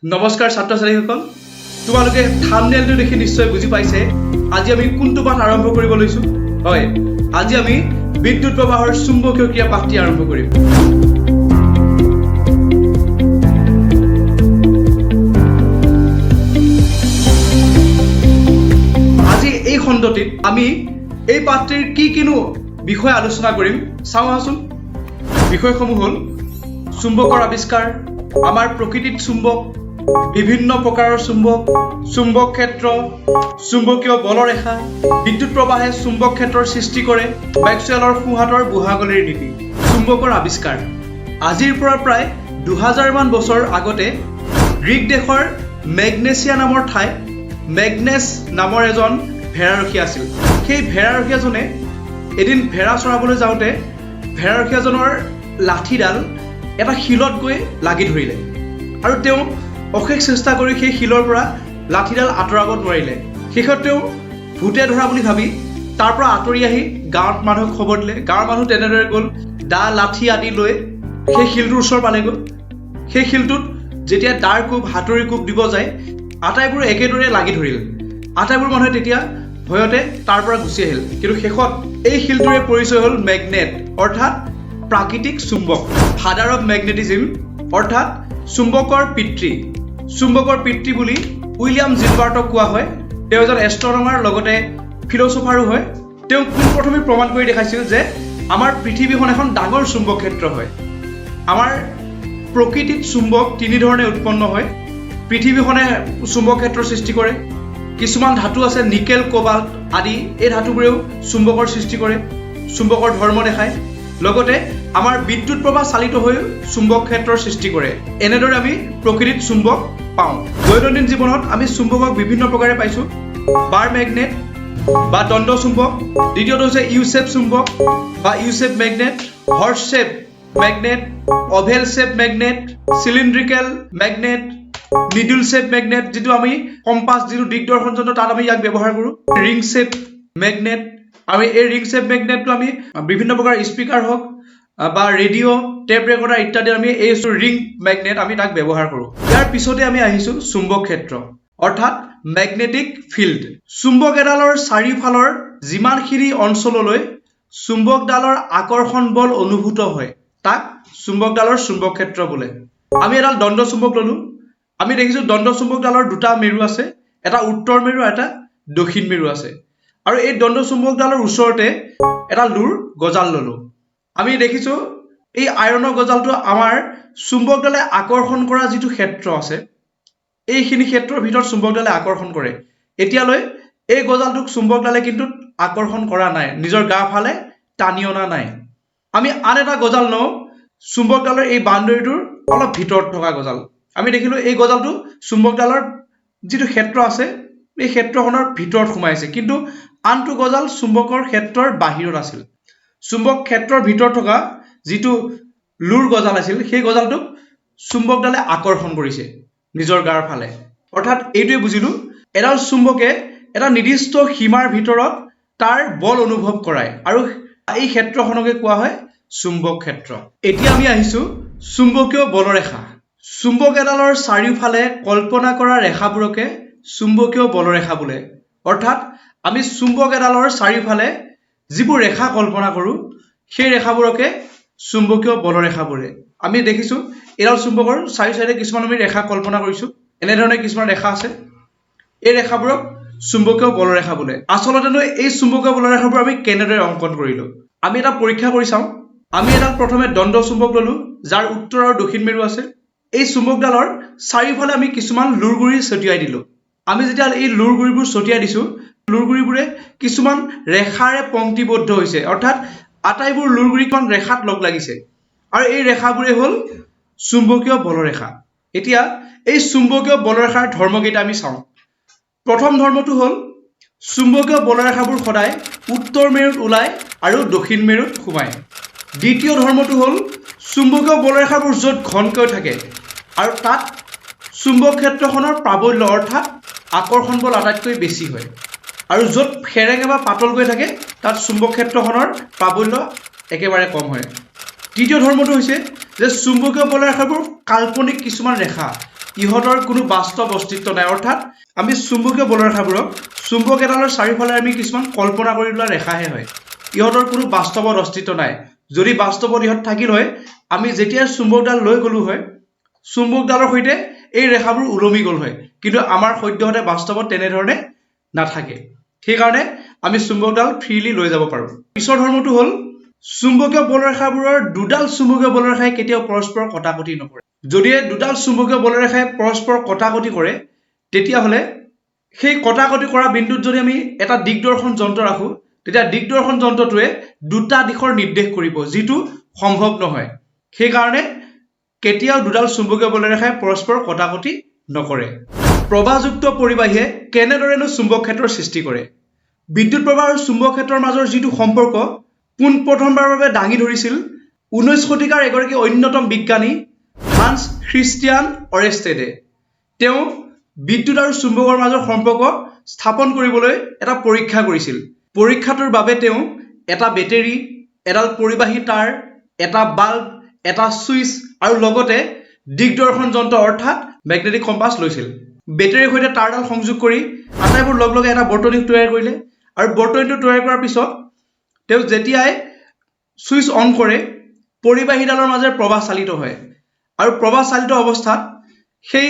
নমস্কাৰ ছাত্ৰ ছাত্ৰীসকল, তোমালোকে থাম্বনেইলটো দেখি নিশ্চয় বুজি পাইছে আজি আমি কোনটো পাঠ আৰম্ভ কৰিব লৈছো। হয়, আজি আমি বিদ্যুৎ প্ৰবাহৰ চুম্বকীয় ক্ৰিয়া পাঠটি আৰম্ভ কৰিম। আজি এই খণ্ডটিত আমি এই পাঠটিৰ কিনো বিষয় আলোচনা কৰিম চাওঁ আহচোন। বিষয়সমূহ হ'ল চুম্বকৰ আৱিষ্কাৰ, আমাৰ প্ৰকৃতিত চুম্বক, বিভিন্ন প্ৰকাৰৰ চুম্বক, চুম্বক ক্ষেত্ৰ, চুম্বকীয় বলৰেখা, বিদ্যুৎ প্ৰবাহে চুম্বক ক্ষেত্ৰৰ সৃষ্টি কৰে, মেক্সৱেলৰ সোঁহাতৰ বুঢ়াগলিৰ নীতি, চুম্বকৰ আৱিষ্কাৰ। আজিৰ পৰা প্ৰায় 2000 মান বছৰ আগতে গ্ৰীক দেশৰ মেগনেছিয়া নামৰ ঠাইত মেগনেছ নামৰ এজন ভেড়াৰখী আছিল। সেই ভেড়াৰখীয়াজনে এদিন ভেড়া চৰাবলৈ যাওঁতে ভেড়াৰখীয়াজনৰ লাঠিডাল এটা শিলত গৈ লাগি ধৰিলে আৰু তেওঁ অশেষ চেষ্টা কৰি সেই শিলৰ পৰা লাঠিডাল আঁতৰাব নোৱাৰিলে। শেষত তেওঁ ভূতে ধৰা বুলি ভাবি তাৰ পৰা আঁতৰি আহি গাঁৱত মানুহক খবৰ দিলে। গাঁৱৰ মানুহ তেনেদৰে গ'ল, দা লাঠি আদি লৈ সেই শিলটোৰ ওচৰ পালেগৈ। সেই শিলটোত যেতিয়া দাৰ কোব হাতুৰি কোব দিব যায়, আটাইবোৰ একেদৰে লাগি ধৰিল। আটাইবোৰ মানুহে তেতিয়া ভয়তে তাৰ পৰা গুচি আহিল। কিন্তু শেষত এই শিলটোৰে পৰিচয় হ'ল মেগনেট, অৰ্থাৎ প্ৰাকৃতিক চুম্বক, ফাদাৰ অফ মেগনেটিজিম, অৰ্থাৎ চুম্বকৰ পিতৃ। চুম্বকৰ পিতৃ বুলি উইলিয়াম জিলবাৰ্টক কোৱা হয়। তেওঁ এজন এষ্ট্ৰনমাৰ লগতে ফিলচফাৰো হয়। তেওঁ পোনপ্ৰথমে প্ৰমাণ কৰি দেখাইছিল যে আমাৰ পৃথিৱীখন এখন ডাঙৰ চুম্বক ক্ষেত্ৰ হয়। আমাৰ প্ৰকৃতিত চুম্বক তিনি ধৰণে উৎপন্ন হয়। পৃথিৱীখনে চুম্বক ক্ষেত্ৰৰ সৃষ্টি কৰে। কিছুমান ধাতু আছে, নিকেল, কোবাল্ট আদি, এই ধাতুবোৰেও চুম্বকৰ সৃষ্টি কৰে, চুম্বকৰ ধৰ্ম দেখায়। লগতে আমাৰ বিদ্যুৎ প্ৰবাহ চালিত হৈ চুম্বক ক্ষেত্ৰৰ সৃষ্টি কৰে। এনেদৰে আমি প্ৰকৃতিত চুম্বক পাওঁ। দৈনন্দিন জীৱনত আমি চুম্বকক বিভিন্ন প্ৰকাৰে পাইছোঁ। বাৰ মেগনেট বা দণ্ড চুম্বক, দ্বিতীয়টো হৈছে ইউ শ্বেপ চুম্বক বা U shape magnet, horse shape magnet, oval shape magnet, cylindrical magnet, needle shape magnet, যিটো আমি কম্পাছ, যিটো দিগদৰ্শন যন্ত্ৰ, তাত আমি ইয়াক ব্যৱহাৰ কৰোঁ। ৰিং শ্বেপ মেগনেট, আমি এই ৰিং শ্বেপ মেগনেটটো আমি বিভিন্ন প্ৰকাৰৰ স্পীকাৰ হওক বা ৰেডিঅ', টেপ ৰেকৰ্ডাৰ ইত্যাদি আমি এই ৰিং মেগনেট আমি তাক ব্যৱহাৰ কৰোঁ। ইয়াৰ পিছতে আমি আহিছোঁ চুম্বক ক্ষেত্ৰ, অৰ্থাৎ মেগনেটিক ফিল্ড। চুম্বক এডালৰ চাৰিওফালৰ যিমানখিনি অঞ্চললৈ চুম্বকডালৰ আকৰ্ষণ বল অনুভূত হয় তাক চুম্বকডালৰ চুম্বক ক্ষেত্ৰ বোলে। আমি এডাল দণ্ড চুম্বক ল'লোঁ। আমি দেখিছোঁ দণ্ড চুম্বকডালৰ দুটা মেৰু আছে, এটা উত্তৰ মেৰু, এটা দক্ষিণ মেৰু আছে। আৰু এই দণ্ড চুম্বকডালৰ ওচৰতে এটা লোৰ গজাল ল'লোঁ। আমি দেখিছোঁ এই আইৰণৰ গজালটো আমাৰ চুম্বকডালে আকৰ্ষণ কৰা যিটো ক্ষেত্ৰ আছে, এইখিনি ক্ষেত্ৰৰ ভিতৰত চুম্বকডালে আকৰ্ষণ কৰে। এতিয়ালৈ এই গজালটোক চুম্বকডালে কিন্তু আকৰ্ষণ কৰা নাই, নিজৰ গা ফালে টানি অনা নাই। আমি আন এটা গজাল লওঁ, চুম্বকডালৰ এই বাউণ্ডেৰীটোৰ অলপ ভিতৰত থকা গজাল। আমি দেখিলোঁ এই গজালটো চুম্বকডালৰ যিটো ক্ষেত্ৰ আছে এই ক্ষেত্ৰখনৰ ভিতৰত সোমাইছে, কিন্তু আনটো গজাল চুম্বকৰ ক্ষেত্ৰৰ বাহিৰত আছিল। চুম্বক ক্ষেত্ৰৰ ভিতৰত থকা যিটো লোৰ গজাল আছিল, সেই গজালটোক চুম্বকডালে আকৰ্ষণ কৰিছে নিজৰ গাৰ ফালে। অৰ্থাৎ এইটোৱে বুজিলোঁ, এডাল চুম্বকে এটা নিৰ্দিষ্ট সীমাৰ ভিতৰত তাৰ বল অনুভৱ কৰায় আৰু এই ক্ষেত্ৰখনকে কোৱা হয় চুম্বক ক্ষেত্ৰ। এতিয়া আমি আহিছোঁ চুম্বকীয় বলৰেখা। চুম্বক এডালৰ চাৰিওফালে কল্পনা কৰা ৰেখাবোৰকে চুম্বকীয় বলৰেখা বোলে। অৰ্থাৎ আমি চুম্বক এডালৰ চাৰিওফালে যিবোৰ ৰেখা কল্পনা কৰোঁ সেই ৰেখাবোৰকে চুম্বকীয় বলৰেখা বোলে। আমি দেখিছোঁ এডাল চুম্বকৰ চাৰি চাইডে কিছুমান আমি ৰেখা কল্পনা কৰিছোঁ। এনেধৰণে কিছুমান ৰেখা আছে, এই ৰেখাবোৰক চুম্বকীয় বলৰেখা বোলে। আচলতেনো এই চুম্বকীয় বলৰেখাবোৰ আমি কেনেদৰে অংকন কৰিলোঁ, আমি এটা পৰীক্ষা কৰি চাওঁ। আমি এডাল প্ৰথমে দণ্ড চুম্বক ল'লোঁ, যাৰ উত্তৰ আৰু দক্ষিণ মেৰু আছে। এই চুম্বকডালৰ চাৰিওফালে আমি কিছুমান লুৰগুৰি ছটিয়াই দিলোঁ। আমি যেতিয়া এই লুৰগুৰিবোৰ ছটিয়াই দিছোঁ, লুৰগুৰিবোৰে কিছুমান ৰেখাৰে পংক্তিবদ্ধ হৈছে, অৰ্থাৎ আটাইবোৰ লুৰগুৰিখন ৰেখাত লগ লাগিছে আৰু এই ৰেখাবোৰে হ'ল চুম্বকীয় বলৰেখা। এতিয়া এই চুম্বকীয় বলৰেখাৰ ধৰ্মকেইটা আমি চাওঁ। প্ৰথম ধৰ্মটো হ'ল চুম্বকীয় বলৰেখাবোৰ সদায় উত্তৰ মেৰুত ওলায় আৰু দক্ষিণ মেৰুত সোমায়। দ্বিতীয় ধৰ্মটো হ'ল চুম্বকীয় বলৰেখাবোৰ য'ত ঘনকৈ থাকে আৰু তাত চুম্বক ক্ষেত্ৰখনৰ প্ৰাবল্য অৰ্থাৎ আকৰ্ষণ বল আটাইতকৈ বেছি হয়, আৰু য'ত সেৰেঙা বা পাতলকৈ থাকে তাত চুম্বক ক্ষেত্ৰখনৰ প্ৰাবল্য একেবাৰে কম হয়। তৃতীয় ধৰ্মটো হৈছে যে চুম্বকীয় বলৰেখাবোৰ কাল্পনিক কিছুমান ৰেখা, ইহঁতৰ কোনো বাস্তৱ অস্তিত্ব নাই। অৰ্থাৎ আমি চুম্বকীয় বলৰ ৰেখাবোৰক চুম্বক এডালৰ চাৰিওফালে আমি কিছুমান কল্পনা কৰি লোৱা ৰেখাহে হয়। ইহঁতৰ কোনো বাস্তৱত অস্তিত্ব নাই। যদি বাস্তৱত ইহঁত থাকিল হয়, আমি যেতিয়া চুম্বকডাল লৈ গ'লো হয়, চুম্বকডালৰ সৈতে এই ৰেখাবোৰ ওলমি গ'ল হয়। কিন্তু আমাৰ সদ্যহতে বাস্তৱত তেনেধৰণে নাথাকে। সেইকাৰণে আমি চুম্বকডাল ফ্ৰীলি লৈ যাব পাৰোঁ। পিছৰ ধৰ্মটো হ'ল চুম্বকীয় বলৰেখাবোৰৰ দুডাল চুম্বকীয় বলৰেখাই কেতিয়াও পৰস্পৰ কটাকটি নকৰে। যদি দুডাল চুম্বকীয় বলৰেখাই পৰস্পৰ কটাকটি কৰে, তেতিয়াহ'লে সেই কটাকটি কৰা বিন্দুত যদি আমি এটা দিগদৰ্শন যন্ত্ৰ ৰাখোঁ, তেতিয়া দিগদৰ্শন যন্ত্ৰটোৱে দুটা দিশৰ নিৰ্দেশ কৰিব, যিটো সম্ভৱ নহয়। সেইকাৰণে কেতিয়াও দুডাল চুম্বকীয় বলৰেখাই পৰস্পৰ কটাকটি নকৰে। প্ৰবাহযুক্ত পৰিবাহীয়ে কেনেদৰেনো চুম্বক ক্ষেত্ৰৰ সৃষ্টি কৰে? বিদ্যুৎ প্ৰবাহ আৰু চুম্বক ক্ষেত্ৰৰ মাজৰ যিটো সম্পৰ্ক পোনপ্ৰথমবাৰৰ বাবে দাঙি ধৰিছিল 19 শতিকাৰ এগৰাকী অন্যতম বিজ্ঞানী হান্স খ্ৰীষ্টিয়ান অৰেষ্টেডে। তেওঁ বিদ্যুৎ আৰু চুম্বকৰ মাজৰ সম্পৰ্ক স্থাপন কৰিবলৈ এটা পৰীক্ষা কৰিছিল। পৰীক্ষাটোৰ বাবে তেওঁ এটা বেটেৰী, এডাল পৰিবাহী তাঁৰ, এটা বাল্ব, এটা ছুইচ আৰু লগতে দিগদৰ্শন যন্ত্ৰ অৰ্থাৎ মেগনেটিক কম্পাছ লৈছিল। বেটেৰীৰ সৈতে তাঁৰডাল সংযোগ কৰি আটাইবোৰ লগ লগাই এটা বৰ্তনী তৈয়াৰ কৰিলে। আৰু বৰ্তনীটো তৈয়াৰ কৰাৰ পিছত তেওঁ যেতিয়াই ছুইচ অন কৰে, পৰিবাহীডালৰ মাজেৰে প্ৰবাহ চালিত হয়। আৰু প্ৰবাহ চালিত অৱস্থাত সেই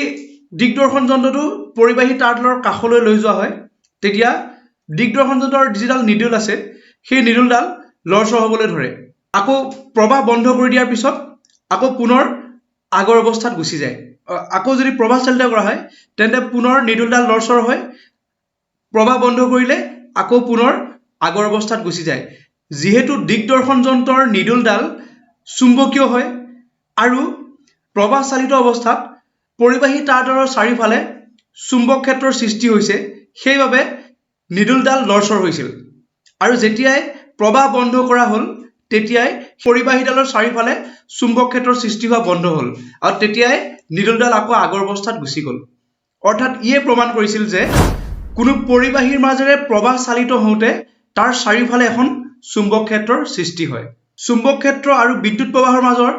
দিগদৰ্শন যন্ত্ৰটো পৰিবাহী তাঁৰডালৰ কাষলৈ লৈ যোৱা হয়। তেতিয়া দিগদৰ্শন যন্ত্ৰৰ যিডাল নিডল আছে, সেই নিডলডাল লৰচৰ হ'বলৈ ধৰে। আকৌ প্ৰবাহ বন্ধ কৰি দিয়াৰ পিছত আকৌ পুনৰ আগৰ অৱস্থাত গুচি যায়। আকৌ যদি প্ৰবাহ চালিত কৰা হয়, তেন্তে পুনৰ নিডলডাল লৰচৰ হয়। প্ৰবাহ বন্ধ কৰিলে আকৌ পুনৰ আগৰ অৱস্থাত গুচি যায়। যিহেতু দিগদৰ্শন যন্ত্ৰৰ নিডলডাল চুম্বকীয় হয় আৰু প্ৰবাহ চালিত অৱস্থাত পৰিবাহী তাঁৰডালৰ চাৰিওফালে চুম্বক ক্ষেত্ৰৰ সৃষ্টি হৈছে, সেইবাবে নিডলডাল লৰচৰ হৈছিল। আৰু যেতিয়াই প্ৰবাহ বন্ধ কৰা হ'ল, তেতিয়াই পৰিবাহীডালৰ চাৰিওফালে চুম্বক ক্ষেত্ৰৰ সৃষ্টি হোৱা বন্ধ হ'ল আৰু তেতিয়াই নিডলডাল আকৌ আগৰ অৱস্থাত গুচি গ'ল। অৰ্থাৎ ইয়ে প্ৰমাণ কৰিছিল যে কোনো পৰিবাহীৰ মাজেৰে প্ৰবাহ চালিত হওঁতে তাৰ চাৰিওফালে এখন চুম্বক ক্ষেত্ৰৰ সৃষ্টি হয়। চুম্বক ক্ষেত্ৰ আৰু বিদ্যুৎ প্ৰবাহৰ মাজৰ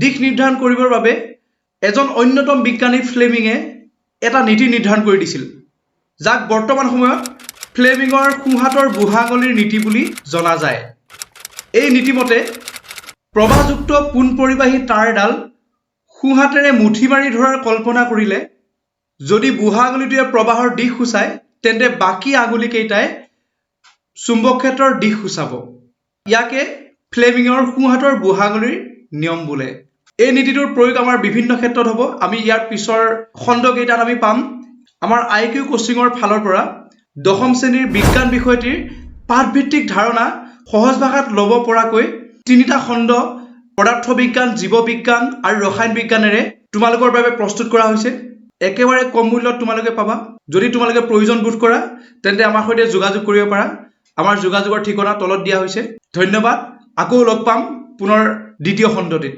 দিশ নিৰ্ধাৰণ কৰিবৰ বাবে এজন অন্যতম বিজ্ঞানী ফ্লেমিঙে এটা নীতি নিৰ্ধাৰণ কৰি দিছিল, যাক বৰ্তমান সময়ত ফ্লেমিঙৰ সোঁহাতৰ বুঢ়াআঙুলিৰ নীতি বুলি জনা যায়। এই নীতিমতে প্ৰবাহযুক্ত পোনপৰিবাহী তাঁৰ এডাল সোঁহাতেৰে মুঠি মাৰি ধৰাৰ কল্পনা কৰিলে যদি বুঢ়াআঙুলিটোৱে প্ৰবাহৰ দিশ সূচায়, তেন্তে বাকী আঙুলিকেইটাই চুম্বক ক্ষেত্ৰৰ দিশ সূচাব। ইয়াকে ফ্লেমিঙৰ সোঁহাতৰ বুঢ়াআঙুলিৰ নিয়ম বোলে। এই নীতিটোৰ প্ৰয়োগ আমাৰ বিভিন্ন ক্ষেত্ৰত হ'ব। আমি ইয়াৰ পিছৰ খণ্ডকেইটাত আমি পাম। আমাৰ IQ কোচিঙৰ ফালৰ পৰা 10ম শ্ৰেণীৰ বিজ্ঞান বিষয়টিৰ পাঠভিত্তিক ধাৰণা সহজ ভাষাত ল'ব পৰাকৈ 3টা খণ্ড পদাৰ্থ বিজ্ঞান, জীৱ বিজ্ঞান আৰু ৰসায়ন বিজ্ঞানেৰে তোমালোকৰ বাবে প্ৰস্তুত কৰা হৈছে। একেবাৰে কম মূল্যত তোমালোকে পাবা। যদি তোমালোকে প্ৰয়োজন বোধ কৰা, তেন্তে আমাৰ সৈতে যোগাযোগ কৰিব পাৰা। আমাৰ যোগাযোগৰ ঠিকনা তলত দিয়া হৈছে। ধন্যবাদ। আকৌ লগ পাম পুনৰ দ্বিতীয় খণ্ডটিত।